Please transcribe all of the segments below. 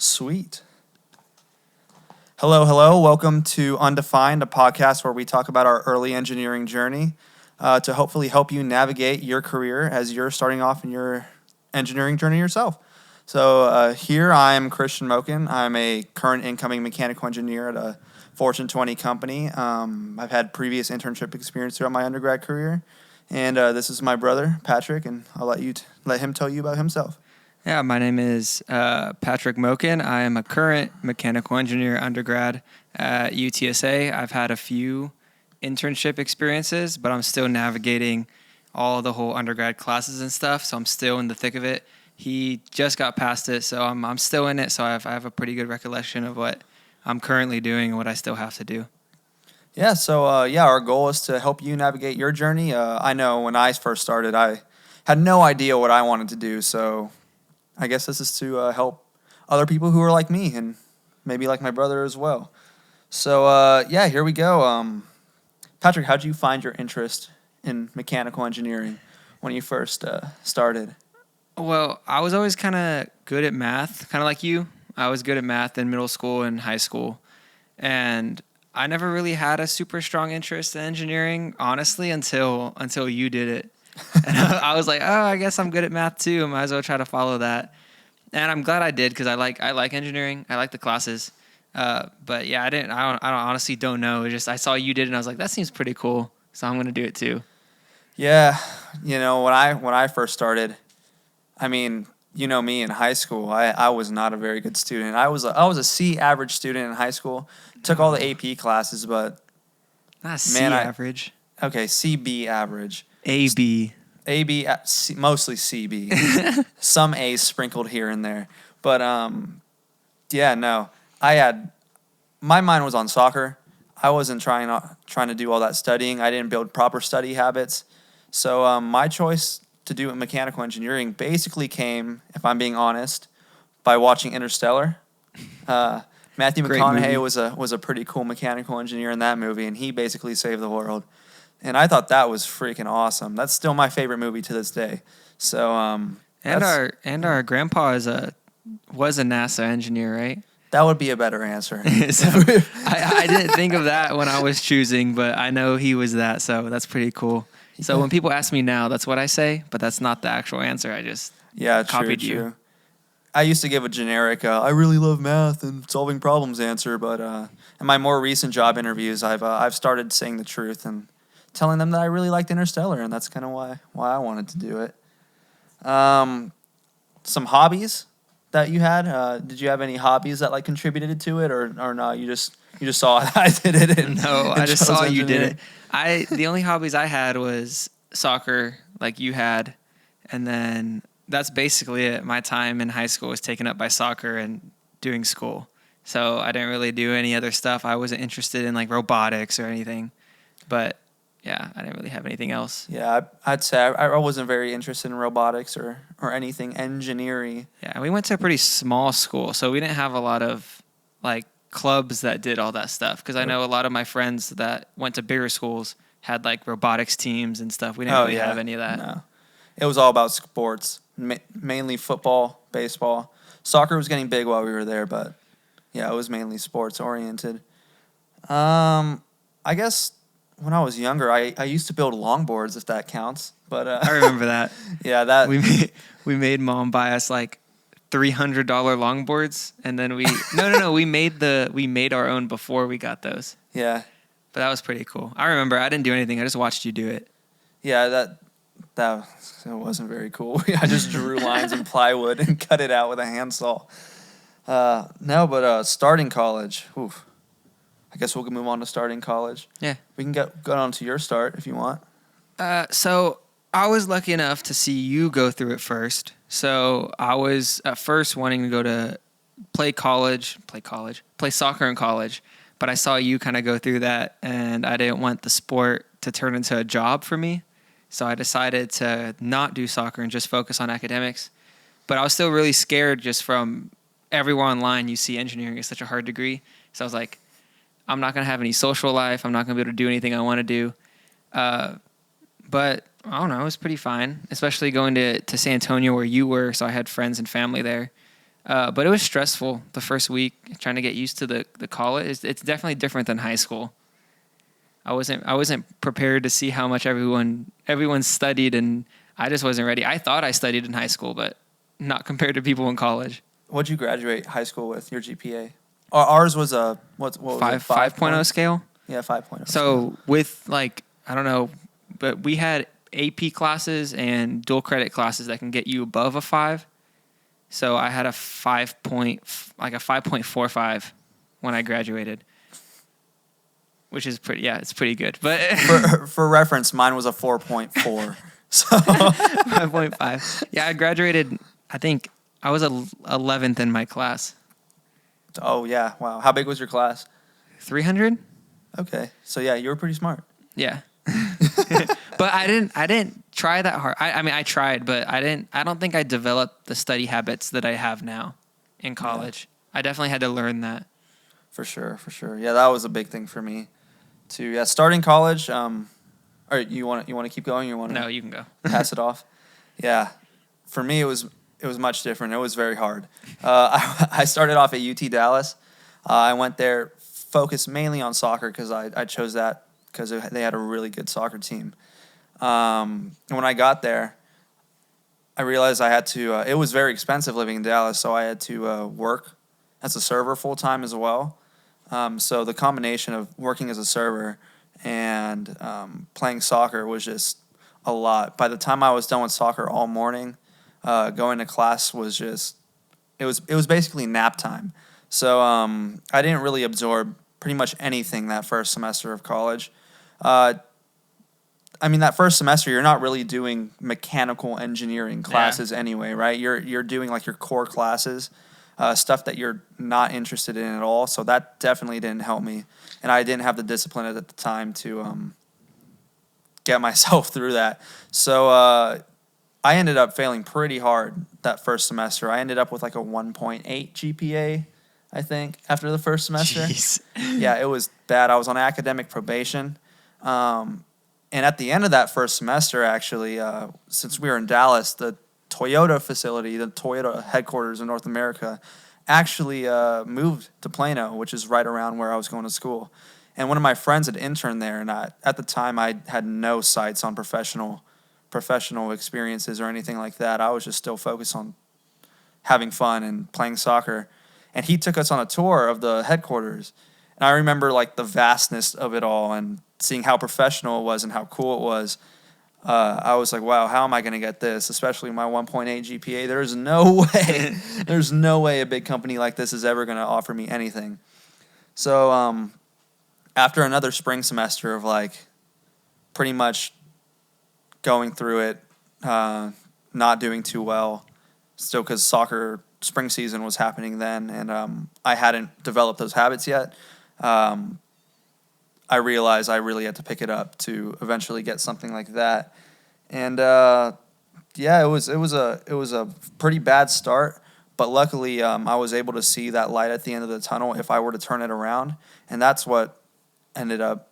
Sweet. Hello. Welcome to Undefined, a podcast where we talk about our early engineering journey to hopefully help you navigate your career as you're starting off in your engineering journey yourself. So here I am Christian Mochen. I'm a current incoming mechanical engineer at a Fortune 20 company. I've had previous internship experience throughout my undergrad career. And this is my brother, Patrick, and I'll let him tell you about himself. Yeah, my name is Patrick Mochen. I am a current mechanical engineer undergrad at UTSA. I've had a few internship experiences, but I'm still navigating all the whole undergrad classes and stuff, so I'm still in the thick of it. He just got past it, so I'm still in it, so I have a pretty good recollection of what I'm currently doing and what I still have to do. Yeah, so our goal is to help you navigate your journey. I know when I first started, I had no idea what I wanted to do, so I guess this is to help other people who are like me and maybe like my brother as well. So, here we go. Patrick, how did you find your interest in mechanical engineering when you first started? Well, I was always kind of good at math, kind of like you. I was good at math in middle school and high school, and I never really had a super strong interest in engineering, honestly, until you did it. And I was like, oh, I guess I'm good at math too. I might as well try to follow that. And I'm glad I did because I like engineering. I like the classes. But yeah, I honestly don't know. It's just I saw you did it and I was like, that seems pretty cool. So I'm gonna do it too. Yeah, when I first started, I mean, you know me in high school, I was not a very good student. I was a C average student in high school. Took all the AP classes, but not C average. Okay, CB average. AB, mostly CB. Some A's sprinkled here and there. But, my mind was on soccer. I wasn't trying to do all that studying. I didn't build proper study habits. So my choice to do mechanical engineering basically came, if I'm being honest, by watching Interstellar. Matthew McConaughey was a pretty cool mechanical engineer in that movie, and he basically saved the world. And I thought that was freaking awesome. That's still my favorite movie to this day. So our grandpa was a NASA engineer, right? That would be a better answer. So I didn't think of that when I was choosing, but I know he was that, so that's pretty cool. So when people ask me now, that's what I say, but that's not the actual answer. I just copied you. True. I used to give a generic, I really love math and solving problems answer, but in my more recent job interviews, I've started saying the truth and telling them that I really liked Interstellar, and that's kind of why I wanted to do it. Some hobbies that you had? Did you have any hobbies that contributed to it, or no? You just saw I did it. I just saw you did it. The only hobbies I had was soccer, like you had, and then that's basically it. My time in high school was taken up by soccer and doing school, so I didn't really do any other stuff. I wasn't interested in robotics or anything, but yeah, I didn't really have anything else. Yeah, I'd say I wasn't very interested in robotics or anything engineering. Yeah, we went to a pretty small school, so we didn't have a lot of clubs that did all that stuff. Because I know a lot of my friends that went to bigger schools had robotics teams and stuff. We didn't really have any of that. No, it was all about sports, mainly football, baseball. Soccer was getting big while we were there, but yeah, it was mainly sports oriented. I guess. When I was younger, I used to build longboards, if that counts. But I remember that. Yeah, that we made mom buy us $300 longboards, and then we made our own before we got those. Yeah, but that was pretty cool. I remember I didn't do anything. I just watched you do it. Yeah, that wasn't very cool. I just drew lines in plywood and cut it out with a handsaw. Starting college. Oof. I guess we'll move on to starting college. Yeah. We can get on to your start if you want. So I was lucky enough to see you go through it first. So I was at first wanting to go to play soccer in college. But I saw you kind of go through that, and I didn't want the sport to turn into a job for me. So I decided to not do soccer and just focus on academics. But I was still really scared just from everywhere online. You see engineering is such a hard degree. So I was like, I'm not going to have any social life. I'm not going to be able to do anything I want to do. But I don't know. It was pretty fine, especially going to San Antonio where you were. So I had friends and family there. But it was stressful the first week trying to get used to the college. It's definitely different than high school. I wasn't prepared to see how much everyone studied, and I just wasn't ready. I thought I studied in high school, but not compared to people in college. What'd you graduate high school with? Your GPA? Ours was a what was it? 5.0 scale. Yeah, 5.0. So with like I don't know, but we had AP classes and dual credit classes that can get you above a 5. So I had a 5.45 when I graduated, which is it's pretty good. But for reference, mine was a 4.4. So 5.5. Yeah, I graduated. I think I was 11th in my class. Oh yeah, wow. How big was your class? 300. Okay, so yeah, you were pretty smart. Yeah. But I didn't try that hard. I mean, I tried, but I don't think I developed the study habits that I have now in college. Yeah. I definitely had to learn that. For sure. Yeah, that was a big thing for me too. Yeah, starting college. Or you want to keep going? You want to? No, you can go. Pass it off. Yeah, for me it was much different. It was very hard. I started off at UT Dallas. I went there focused mainly on soccer because I chose that because they had a really good soccer team. And when I got there, I realized I had to. It was very expensive living in Dallas, so I had to work as a server full time as well. So the combination of working as a server and playing soccer was just a lot. By the time I was done with soccer all morning, going to class was just it was basically nap time. So I didn't really absorb pretty much anything that first semester of college. I mean, that first semester, you're not really doing mechanical engineering classes anyway, right? You're doing like your core classes, stuff that you're not interested in at all. So that definitely didn't help me, and I didn't have the discipline at the time to get myself through that. So I ended up failing pretty hard that first semester. I ended up with like a 1.8 GPA, I think, after the first semester. Jeez. Yeah, it was bad. I was on academic probation. And at the end of that first semester, actually, since we were in Dallas, the Toyota facility, the Toyota headquarters in North America, actually moved to Plano, which is right around where I was going to school. And one of my friends had interned there, and at the time, I had no sights on professional experiences or anything like that. I was just still focused on having fun and playing soccer. And he took us on a tour of the headquarters. And I remember like the vastness of it all and seeing how professional it was and how cool it was. I was like, wow, how am I going to get this? Especially my 1.8 GPA. There's no way a big company like this is ever going to offer me anything. So after another spring semester of like pretty much going through it, not doing too well, still because soccer spring season was happening then, and I hadn't developed those habits yet. I realized I really had to pick it up to eventually get something like that, and it was a pretty bad start. But luckily, I was able to see that light at the end of the tunnel if I were to turn it around, and that's what ended up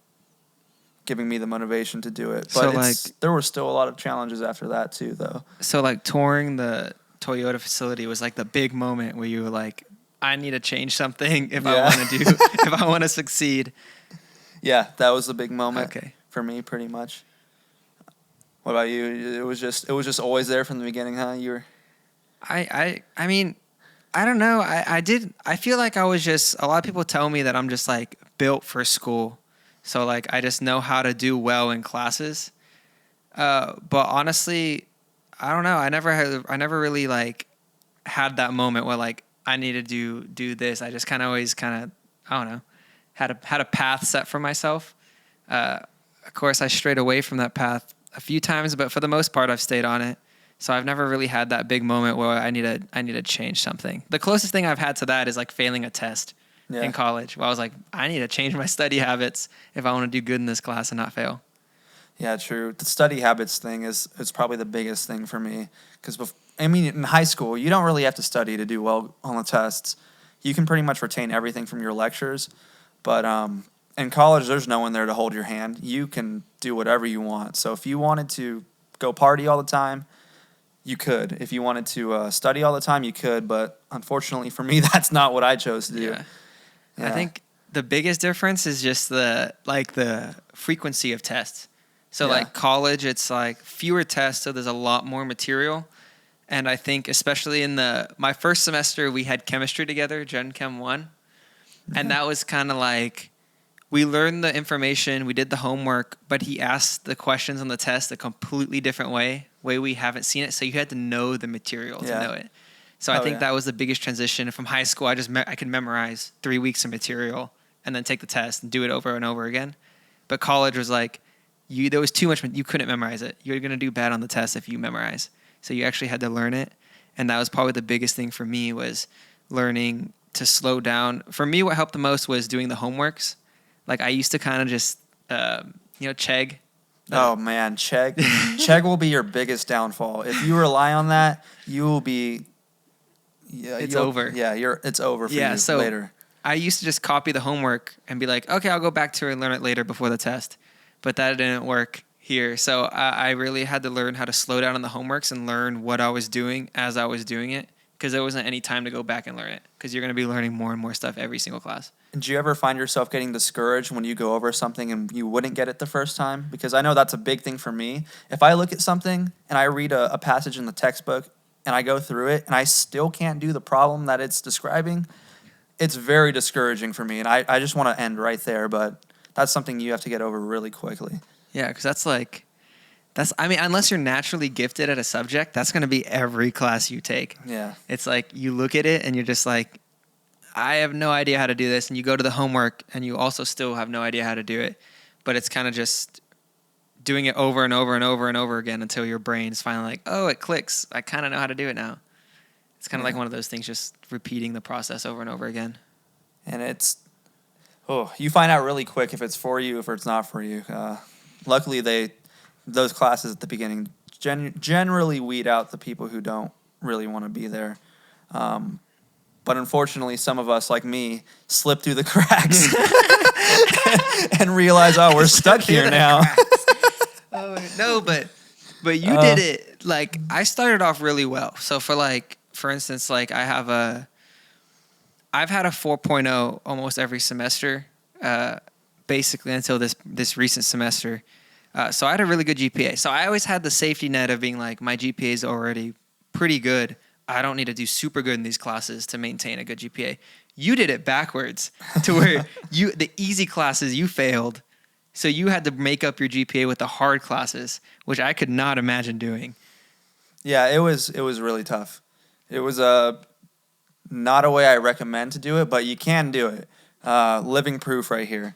giving me the motivation to do it. But So there were still a lot of challenges after that too, though. So like touring the Toyota facility was like the big moment where you were like, I need to change something if I want to if I want to succeed. Yeah, that was the big moment Okay. for me, pretty much. What about you? It was just always there from the beginning, huh? You were. I mean, I don't know. I feel like I was just, a lot of people tell me that I'm just like built for school. So like I just know how to do well in classes. But honestly, I don't know. I never really like had that moment where like I need to do this. I just kind of always I don't know, had a path set for myself. Of course, I strayed away from that path a few times, but for the most part, I've stayed on it. So I've never really had that big moment where I need to change something. The closest thing I've had to that is like failing a test in college, where I was like, I need to change my study habits if I want to do good in this class and not fail. Yeah, true. The study habits thing is probably the biggest thing for me because in high school you don't really have to study to do well on the tests. You can pretty much retain everything from your lectures, but in college there's no one there to hold your hand. You can do whatever you want. So if you wanted to go party all the time, you could. If you wanted to study all the time, you could. But unfortunately for me, that's not what I chose to do. Yeah. Yeah. I think the biggest difference is just the frequency of tests. So Yeah. like college, it's like fewer tests, so there's a lot more material. And I think especially in my first semester, we had chemistry together, Gen Chem 1. And that was kind of like, we learned the information, we did the homework, but he asked the questions on the test a completely different way we haven't seen it. So you had to know the material to know it. So I think that was the biggest transition from high school. I could memorize 3 weeks of material and then take the test and do it over and over again. But college was like, there was too much, you couldn't memorize it. You're going to do bad on the test if you memorize. So you actually had to learn it. And that was probably the biggest thing for me, was learning to slow down. For me, what helped the most was doing the homeworks. Like I used to kind of just, chegg. Oh man, chegg will be your biggest downfall. If you rely on that, you will be. Yeah, it's over. Yeah, it's over for you so later. I used to just copy the homework and be like, okay, I'll go back to it and learn it later before the test. But that didn't work here. So I really had to learn how to slow down on the homeworks and learn what I was doing as I was doing it, because there wasn't any time to go back and learn it, because you're going to be learning more and more stuff every single class. And do you ever find yourself getting discouraged when you go over something and you wouldn't get it the first time? Because I know that's a big thing for me. If I look at something and I read a passage in the textbook and I go through it and I still can't do the problem that it's describing, it's very discouraging for me. And I just want to end right there, but that's something you have to get over really quickly. Yeah, because unless you're naturally gifted at a subject, that's going to be every class you take. Yeah. It's like you look at it and you're just like, I have no idea how to do this. And you go to the homework and you also still have no idea how to do it. But it's kind of just doing it over and over and over and over again until your brain's finally like, oh, it clicks. I kind of know how to do it now. It's kind of like one of those things, just repeating the process over and over again. And you find out really quick if it's for you, if it's not for you. Luckily, those classes at the beginning generally weed out the people who don't really want to be there. But unfortunately, some of us, like me, slip through the cracks and realize, oh, we're stuck here now. No, but you did it. Like, I started off really well. So for instance, like I've had a 4.0 almost every semester, basically until this recent semester. So I had a really good GPA. So I always had the safety net of being like, my GPA is already pretty good. I don't need to do super good in these classes to maintain a good GPA. You did it backwards to where the easy classes you failed. So you had to make up your GPA with the hard classes, which I could not imagine doing. Yeah, it was really tough. It was not a way I recommend to do it, but you can do it. Living proof right here.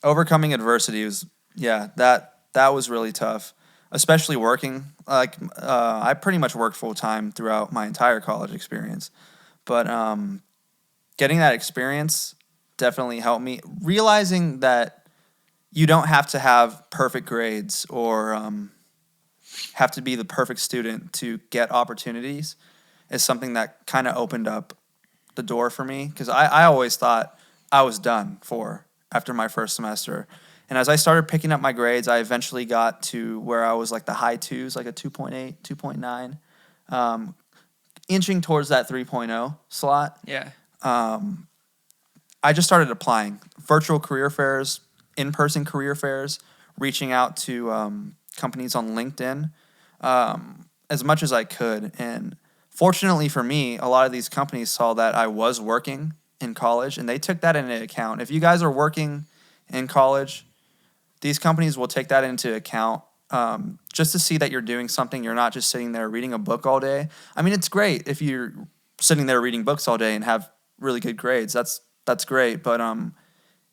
Overcoming adversity that was really tough, especially working. I pretty much worked full time throughout my entire college experience, but getting that experience definitely helped me. Realizing that you don't have to have perfect grades or have to be the perfect student to get opportunities is something that kind of opened up the door for me, because I always thought I was done after my first semester. And as I started picking up my grades, I eventually got to where I was like the high twos, like a 2.8, 2.9, inching towards that 3.0 slot. Yeah. I just started applying virtual career fairs, in-person career fairs, reaching out to companies on LinkedIn as much as I could. And fortunately for me, a lot of these companies saw that I was working in college, and they took that into account. If you guys are working in college, these companies will take that into account just to see that you're doing something. You're not just sitting there reading a book all day. I mean, it's great if you're sitting there reading books all day and have really good grades. That's great. But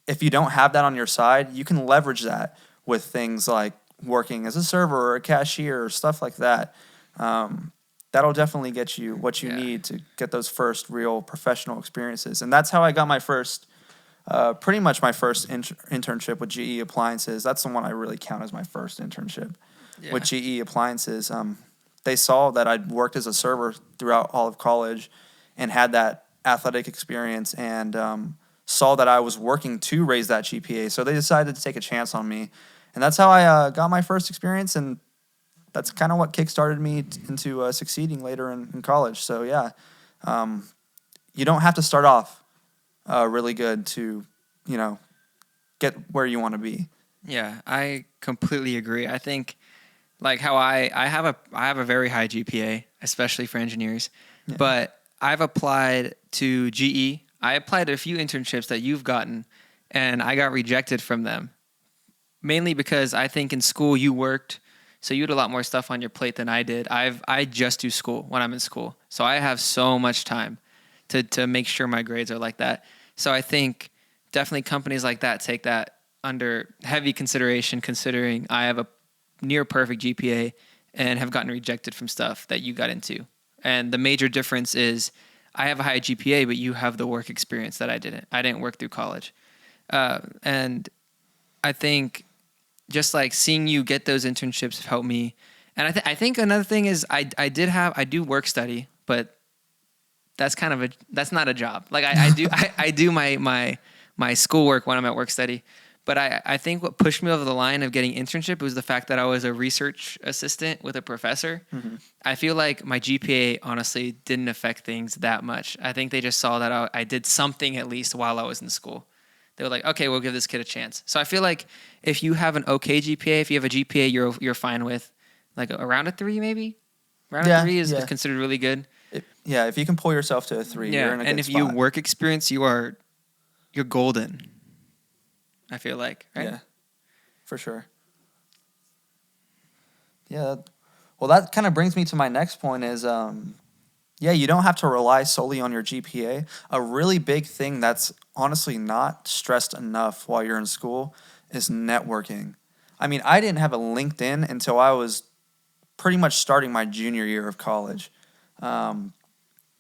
if you don't have that on your side, you can leverage that with things like working as a server or a cashier or stuff like that. That'll definitely get you what you need to get those first real professional experiences. And that's how I got my first pretty much my first internship with GE Appliances. That's the one I really count as my first internship with GE Appliances. They saw that I'd worked as a server throughout all of college and had that athletic experience, and saw that I was working to raise that GPA. So they decided to take a chance on me. And that's how I got my first experience, and that's kind of what kickstarted me into succeeding later in college. So yeah, you don't have to start off really good to, get where you want to be. Yeah, I completely agree. I think like how I have a very high GPA, especially for engineers, but I've applied to GE. I applied to a few internships that you've gotten, and I got rejected from them. Mainly because I think in school you worked, so you had a lot more stuff on your plate than I did. I just do school when I'm in school, so I have so much time to make sure my grades are like that. So I think definitely companies like that take that under heavy consideration, considering I have a near perfect GPA and have gotten rejected from stuff that you got into. And the major difference is I have a high GPA, but you have the work experience that I didn't. I didn't work through college. And I think just like seeing you get those internships helped me. And I think another thing is I do work study, but that's that's not a job. Like I do my schoolwork when I'm at work study. But I think what pushed me over the line of getting internship was the fact that I was a research assistant with a professor. Mm-hmm. I feel like my GPA honestly didn't affect things that much. I think they just saw that I did something at least while I was in school. They were like, okay, we'll give this kid a chance. So I feel like if you have an okay GPA, if you have a GPA you're fine with, like around a 3 maybe? Around a 3 is considered really good. If you can pull yourself to a 3, you're in a good spot. You work experience, you're golden. I feel like, right? Yeah, for sure. Yeah. Well, that kind of brings me to my next point is, you don't have to rely solely on your GPA. A really big thing that's honestly not stressed enough while you're in school is networking. I mean, I didn't have a LinkedIn until I was pretty much starting my junior year of college.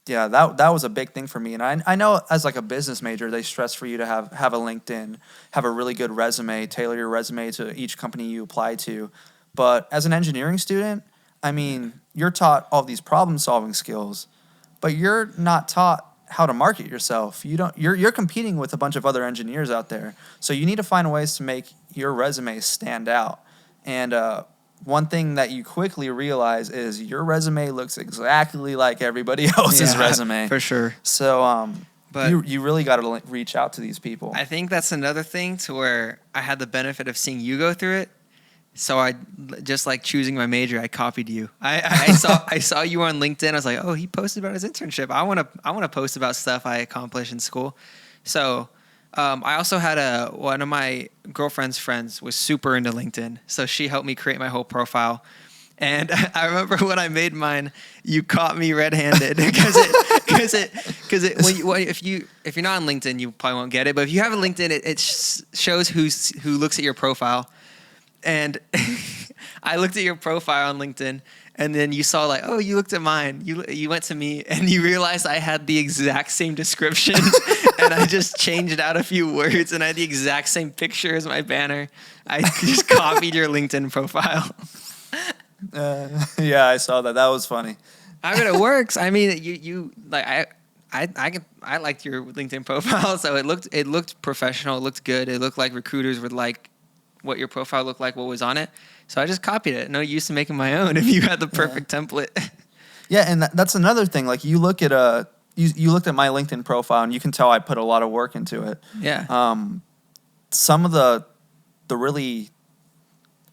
That was a big thing for me. And I know as like a business major, they stress for you to have a LinkedIn, have a really good resume, tailor your resume to each company you apply to. But as an engineering student, I mean, you're taught all these problem-solving skills, but you're not taught how to market yourself. You're competing with a bunch of other engineers out there. So you need to find ways to make your resume stand out. And one thing that you quickly realize is your resume looks exactly like everybody else's resume. For sure. So but you really got to reach out to these people. I think that's another thing to where I had the benefit of seeing you go through it. So I just like choosing my major, I copied you. I saw you on LinkedIn. I was like, oh, he posted about his internship. I want to post about stuff I accomplished in school. So I also had one of my girlfriend's friends was super into LinkedIn, so she helped me create my whole profile. And I remember when I made mine, you caught me red-handed because if you're not on LinkedIn, you probably won't get it. But if you have a LinkedIn, it shows who looks at your profile. And I looked at your profile on LinkedIn, and then you saw like, oh, you looked at mine. You went to me, and you realized I had the exact same description, and I just changed out a few words, and I had the exact same picture as my banner. I just copied your LinkedIn profile. I saw that. That was funny. I mean, it works. I mean, you like I liked your LinkedIn profile, so it looked professional. It looked good. It looked like recruiters would like what your profile looked like, what was on it. So I just copied it. No use in making my own if you had the perfect template. Yeah, and that's another thing. Like you look at you looked at my LinkedIn profile, and you can tell I put a lot of work into it. Yeah. Some of the really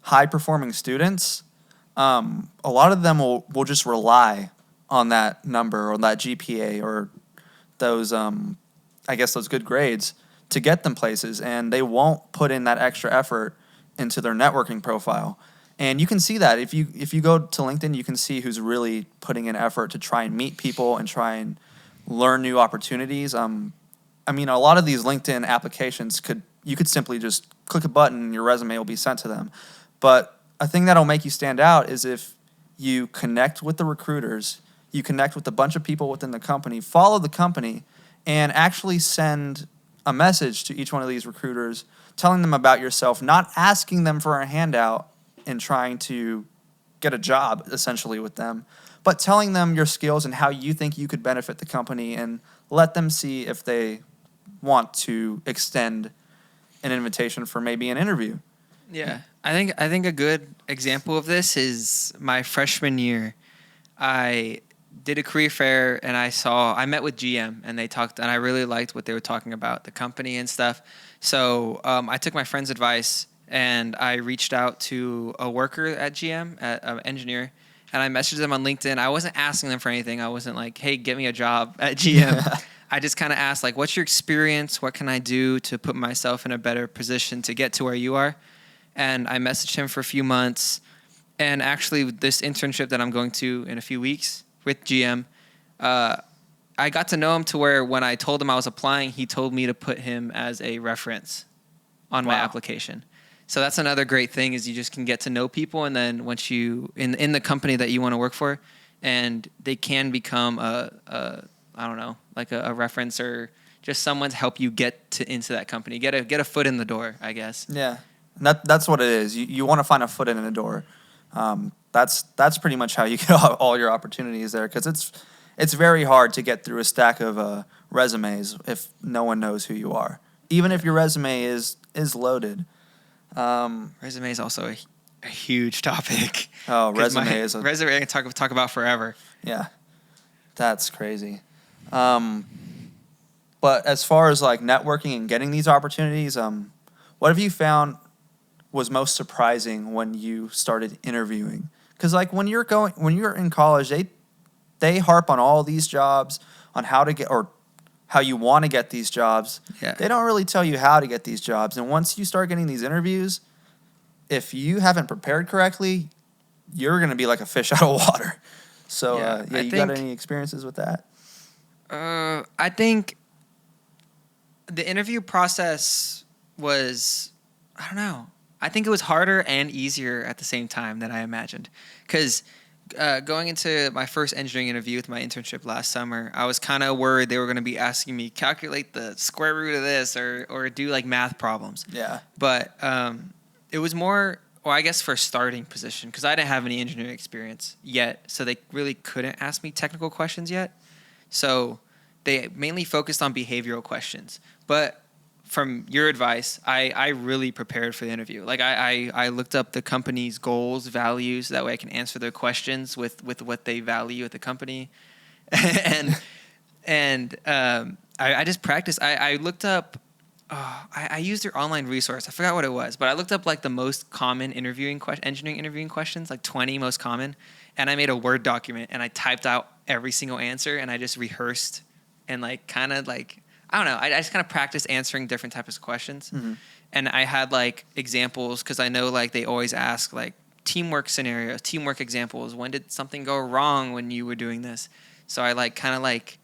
high performing students, a lot of them will just rely on that number or that GPA or those those good grades to get them places, and they won't put in that extra effort into their networking profile. And you can see that if you go to LinkedIn, you can see who's really putting in effort to try and meet people and try and learn new opportunities. I mean, a lot of these LinkedIn applications you could simply just click a button and your resume will be sent to them. But a thing that'll make you stand out is if you connect with the recruiters, you connect with a bunch of people within the company, follow the company, and actually send a message to each one of these recruiters telling them about yourself, not asking them for a handout and trying to get a job essentially with them, but telling them your skills and how you think you could benefit the company, and let them see if they want to extend an invitation for maybe an interview. Yeah. I think a good example of this is my freshman year. I did a career fair and I met with GM and they talked and I really liked what they were talking about, the company and stuff. So I took my friend's advice and I reached out to a worker at GM, an engineer, and I messaged them on LinkedIn. I wasn't asking them for anything. I wasn't like, hey, get me a job at GM. I just kind of asked, like, what's your experience? What can I do to put myself in a better position to get to where you are? And I messaged him for a few months. And actually, this internship that I'm going to in a few weeks with GM, I got to know him to where when I told him I was applying, he told me to put him as a reference on my application. So that's another great thing is you just can get to know people, and then once you in the company that you want to work for, and they can become a I don't know, like a reference or just someone to help you get into that company, get a foot in the door, I guess. Yeah, that's what it is. You want to find a foot in the door. That's pretty much how you get all your opportunities there, because it's very hard to get through a stack of resumes if no one knows who you are, even if your resume is loaded. Resume is also a huge topic. Oh, resume is resume I can talk about forever. Yeah, that's crazy. But as far as like networking and getting these opportunities, what have you found was most surprising when you started interviewing? Because like when you're in college, they harp on all these jobs, on how to get or how you want to get these jobs. Yeah. They don't really tell you how to get these jobs. And once you start getting these interviews, if you haven't prepared correctly, you're going to be like a fish out of water. So, you got any experiences with that? I think the interview process was, I don't know. I think it was harder and easier at the same time than I imagined. Because going into my first engineering interview with my internship last summer, I was kind of worried they were going to be asking me calculate the square root of this or do like math problems. Yeah. But it was more, well, I guess for a starting position, because I didn't have any engineering experience yet, so they really couldn't ask me technical questions yet. So they mainly focused on behavioral questions. But from your advice, I really prepared for the interview. Like I looked up the company's goals, values. That way I can answer their questions with what they value at the company. and I just practiced. I looked up, I used their online resource. I forgot what it was, but I looked up like the most common engineering interviewing questions, like 20 most common. And I made a Word document and I typed out every single answer and I just rehearsed and like kind of like, I don't know. I just kind of practiced answering different types of questions. Mm-hmm. And I had like examples because I know like they always ask like teamwork scenarios, teamwork examples. When did something go wrong when you were doing this? So I like kind of like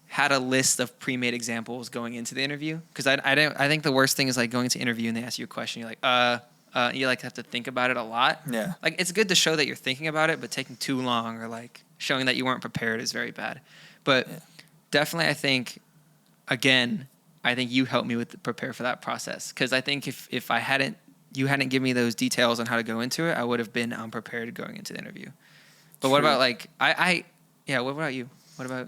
had a list of pre-made examples going into the interview because I think the worst thing is like going into interview and they ask you a question. You're like, you like have to think about it a lot. Yeah. Like it's good to show that you're thinking about it, but taking too long or like showing that you weren't prepared is very bad. But definitely I think, again, I think you helped me prepare for that process. Because I think if you hadn't given me those details on how to go into it, I would have been unprepared going into the interview. But what about like, what about you? What about...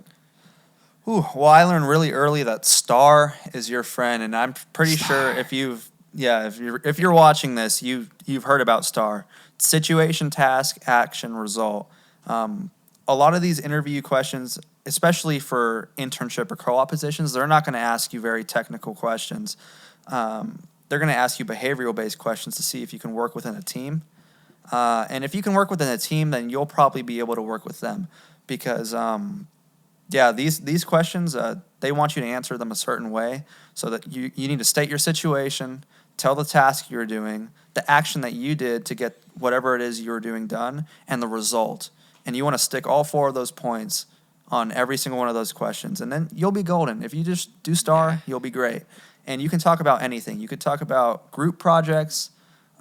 Well, I learned really early that STAR is your friend, and I'm pretty sure if you're watching this, you've heard about STAR. Situation, task, action, result. A lot of these interview questions, especially for internship or co-op positions, they're not going to ask you very technical questions. They're going to ask you behavioral-based questions to see if you can work within a team. And if you can work within a team, then you'll probably be able to work with them because... these questions, they want you to answer them a certain way so that you need to state your situation, tell the task you're doing, the action that you did to get whatever it is you were doing done, and the result. And you want to stick all four of those points on every single one of those questions. And then you'll be golden. If you just do STAR, you'll be great. And you can talk about anything. You could talk about group projects.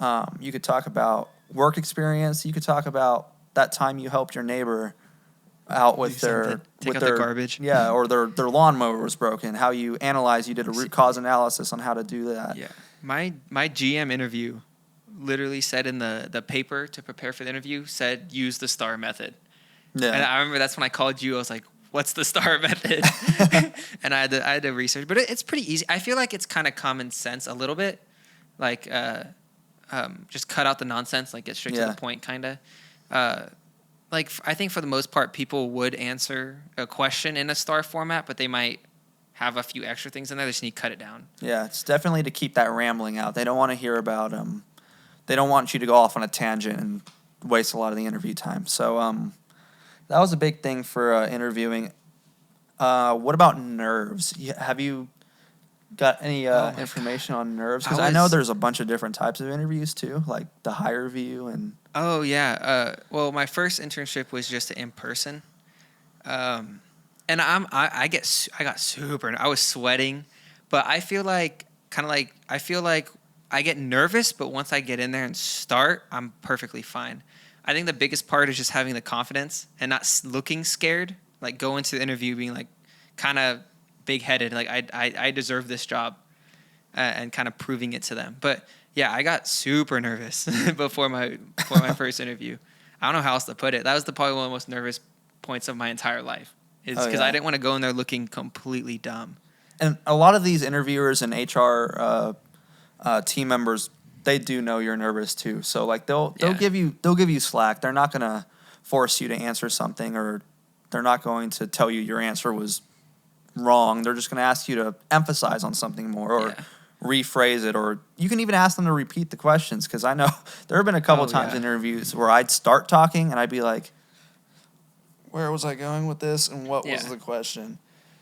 You could talk about work experience. You could talk about that time you helped your neighbor out with their garbage. Yeah, or their lawnmower was broken. How you did a root cause analysis on how to do that. Yeah. My GM interview literally said in the paper to prepare for the interview said use the STAR method. Yeah. And I remember that's when I called you. I was like, what's the STAR method? And I had to research. But it's pretty easy. I feel like it's kind of common sense a little bit. Like just cut out the nonsense, like get straight to Yeah. the point, kind of. I think for the most part, people would answer a question in a star format, but they might have a few extra things in there. They just need to cut it down. Yeah, it's definitely to keep that rambling out. They don't want to hear about they don't want you to go off on a tangent and waste a lot of the interview time. So that was a big thing for interviewing. What about nerves? Have you got any information on nerves? Because I know there's a bunch of different types of interviews too, like the higher view and. Oh yeah. Well, my first internship was just in person, and I got super. I was sweating, but I feel like I get nervous, but once I get in there and start, I'm perfectly fine. I think the biggest part is just having the confidence and not looking scared. Like go into the interview being like kind of big-headed, like I deserve this job, and kind of proving it to them. But yeah, I got super nervous before my first interview. I don't know how else to put it. That was probably one of the most nervous points of my entire life. Is because I didn't want to go in there looking completely dumb. And a lot of these interviewers and HR team members, they do know you're nervous too. So like they'll give you slack. They're not gonna force you to answer something, or they're not going to tell you your answer was wrong. They're just gonna ask you to emphasize on something more, or rephrase it, or you can even ask them to repeat the questions. Because I know there have been a couple times in interviews where I'd start talking and I'd be like, where was I going with this, and what was the question?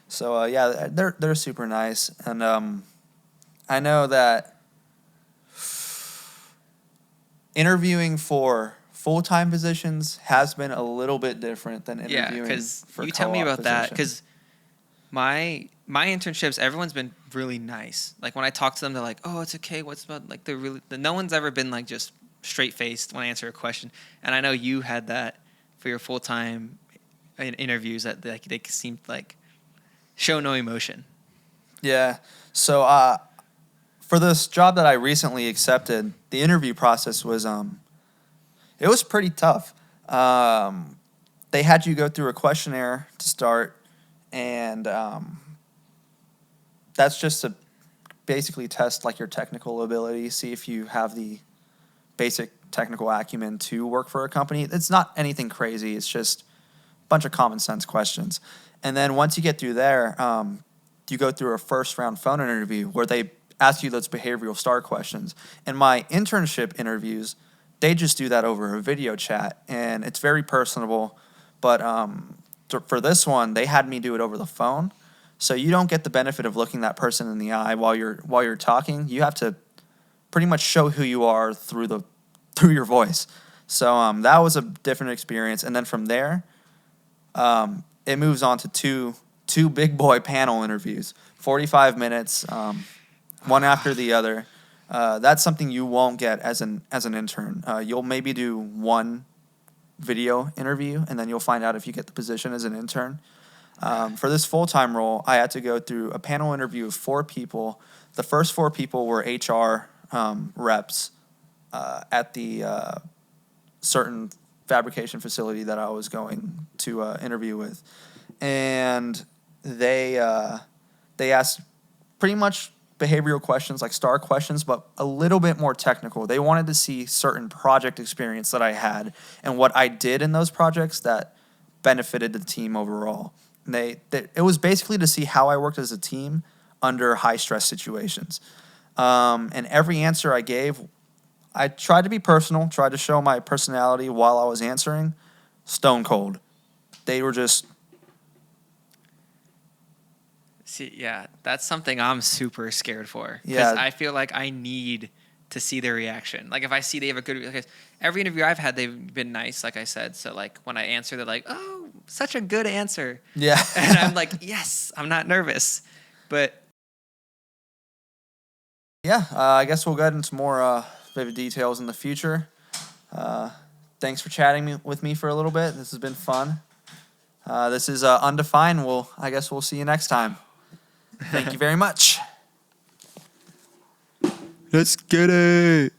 So they're super nice, and I know that interviewing for full-time positions has been a little bit different than interviewing for you tell me about that, positions. because my internships, everyone's been really nice. Like when I talk to them, they're like, "Oh, it's okay. What's about?" Like no one's ever been like just straight-faced when I answer a question. And I know you had that for your full-time interviews, that they seemed like show no emotion. Yeah. So for this job that I recently accepted, the interview process was it was pretty tough. They had you go through a questionnaire to start, and that's just to basically test like your technical ability, see if you have the basic technical acumen to work for a company. It's not anything crazy. It's just a bunch of common sense questions. And then once you get through there, you go through a first round phone interview where they ask you those behavioral STAR questions. In my internship interviews, they just do that over a video chat, and it's very personable. But for this one, they had me do it over the phone, so you don't get the benefit of looking that person in the eye while you're talking. You have to pretty much show who you are through your voice. So that was a different experience. And then from there, it moves on to two big boy panel interviews, 45 minutes, one after the other. That's something you won't get as an intern. You'll maybe do one video interview, and then you'll find out if you get the position as an intern. For this full-time role, I had to go through a panel interview of 4 people. The first 4 people were HR reps at the certain fabrication facility that I was going to interview with. And they asked pretty much behavioral questions, like STAR questions, but a little bit more technical. They wanted to see certain project experience that I had and what I did in those projects that benefited the team overall. And it was basically to see how I worked as a team under high-stress situations. And every answer I gave, I tried to be personal, tried to show my personality while I was answering. Stone cold. They were just... See, yeah, that's something I'm super scared for. Yeah. Because I feel like I need to see their reaction. Like if I see they have a good... Like every interview I've had, they've been nice, like I said. So like when I answer, they're like, "Oh, such a good answer." Yeah. And I'm like, yes, I'm not nervous. But... Yeah, I guess we'll get into more vivid details in the future. Thanks for chatting with me for a little bit. This has been fun. This is Undefined. I guess we'll see you next time. Thank you very much. Let's get it.